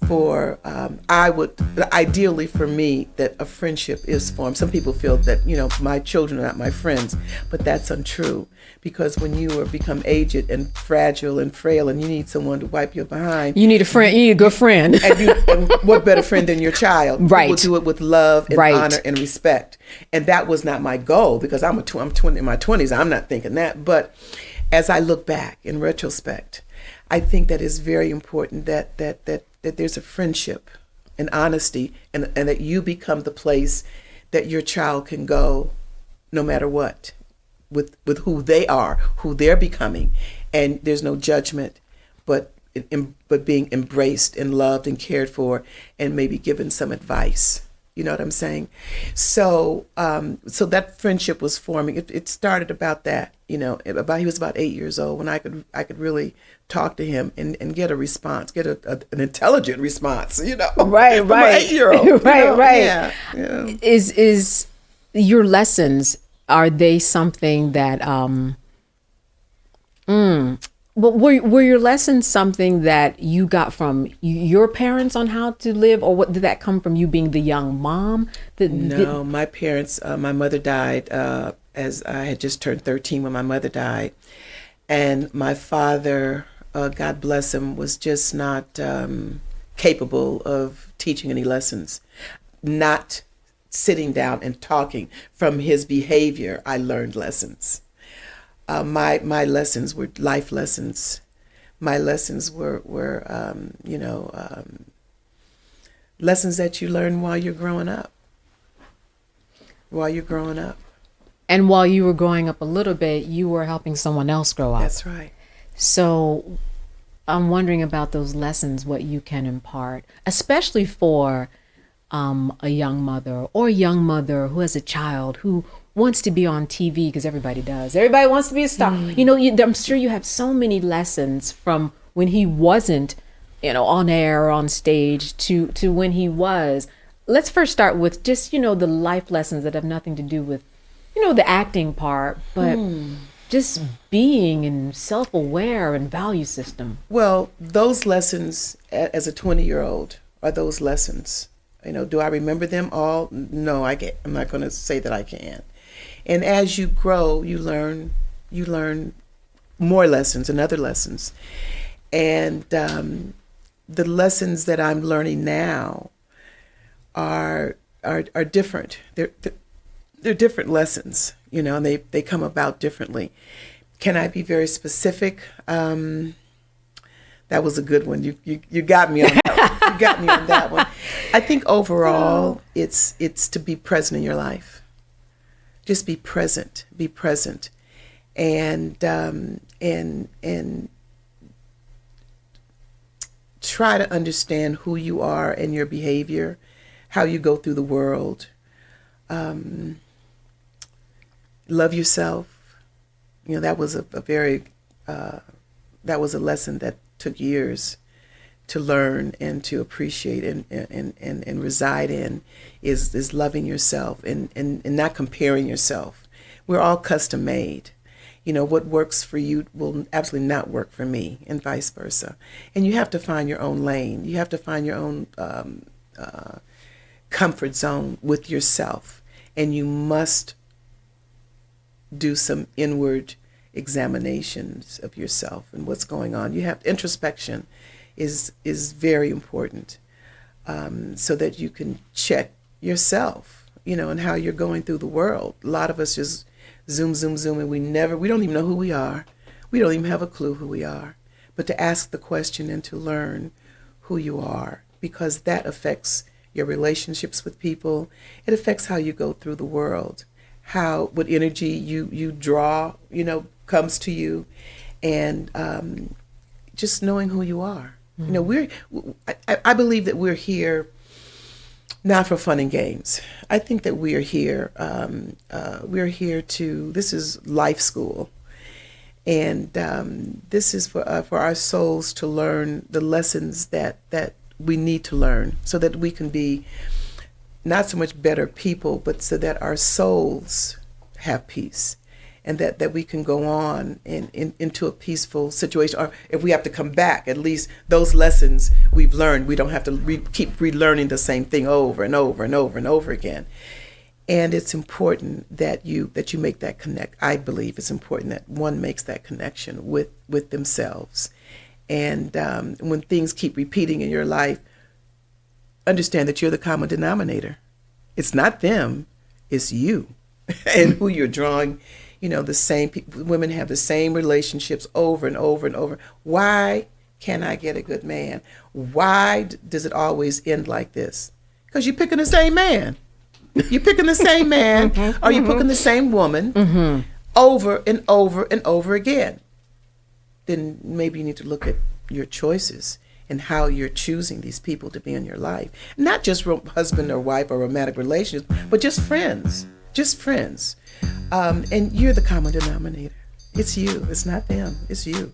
for I would ideally for me that a friendship is formed. Some people feel that my children are not my friends, but that's untrue, because when you become aged and fragile and frail and you need someone to wipe your behind, you need a friend. You need a good friend. and what better friend than your child? Right. You will do it with love and honor and respect. And that was not my goal, because I'm 20 in my 20s. I'm not thinking that, but as I look back in retrospect, I think that is very important that there's a friendship and honesty, and that you become the place that your child can go no matter what, with who they are, who they're becoming. And there's no judgment, but being embraced and loved and cared for, and maybe given some advice. You know what I'm saying? So so that friendship was forming. It started about that, he was about 8 years old when I could really talk to him and get a response, get an intelligent response, Right. From an 8-year-old. Right. Yeah. Is your lessons, are they something that well, were your lessons something that you got from your parents on how to live, or what did that come from you being the young mom? No, my parents, my mother died as I had just turned 13 when my mother died. And my father, God bless him, was just not capable of teaching any lessons. Not sitting down and talking. From his behavior, I learned lessons. My lessons were life lessons. My lessons were lessons that you learn while you're growing up. And while you were growing up a little bit, you were helping someone else grow up. That's right. So I'm wondering about those lessons, what you can impart, especially for a young mother who has a child who wants to be on TV, because everybody does. Everybody wants to be a star. I'm sure you have so many lessons from when he wasn't, on air or on stage to when he was. Let's first start with just, the life lessons that have nothing to do with, the acting part, but just being and self-aware and value system. Well, those lessons as a 20-year-old are those lessons. Do I remember them all? No, I'm not going to say that I can. And as you grow, you learn more lessons and other lessons. And the lessons that I'm learning now are different. They're different lessons, and they come about differently. Can I be very specific? That was a good one. You got me on that one. You got me on that one. I think overall, it's to be present in your life. Just be present, and try to understand who you are and your behavior, how you go through the world. Love yourself. That was that was a lesson that took years to learn and to appreciate and reside in, is loving yourself and not comparing yourself. We're all custom made. What works for you will absolutely not work for me, and vice versa. And you have to find your own lane. You have to find your own comfort zone with yourself. And you must do some inward examinations of yourself and what's going on. You have introspection is very important, so that you can check yourself, and how you're going through the world. A lot of us just zoom, and we don't even know who we are. We don't even have a clue who we are. But to ask the question and to learn who you are, because that affects your relationships with people. It affects how you go through the world, what energy you draw, comes to you, and just knowing who you are. I believe that we're here not for fun and games. I think that we are here. We're here this is life school, and this is for our souls to learn the lessons that we need to learn, so that we can be not so much better people, but so that our souls have peace, and that we can go on into a peaceful situation. Or if we have to come back, at least those lessons we've learned, we don't have to keep relearning the same thing over and over and over and over again. And it's important that you make that connect. I believe it's important that one makes that connection with themselves. And when things keep repeating in your life, understand that you're the common denominator. It's not them, it's you and who you're drawing. The same women have the same relationships over and over and over. Why can't I get a good man? Why does it always end like this? Because you're picking the same man. You're picking the same man, or you're picking the same woman over and over and over again. Then maybe you need to look at your choices and how you're choosing these people to be in your life. Not just husband or wife or romantic relationships, but just friends. Just friends. And you're the common denominator. It's you. It's not them. It's you.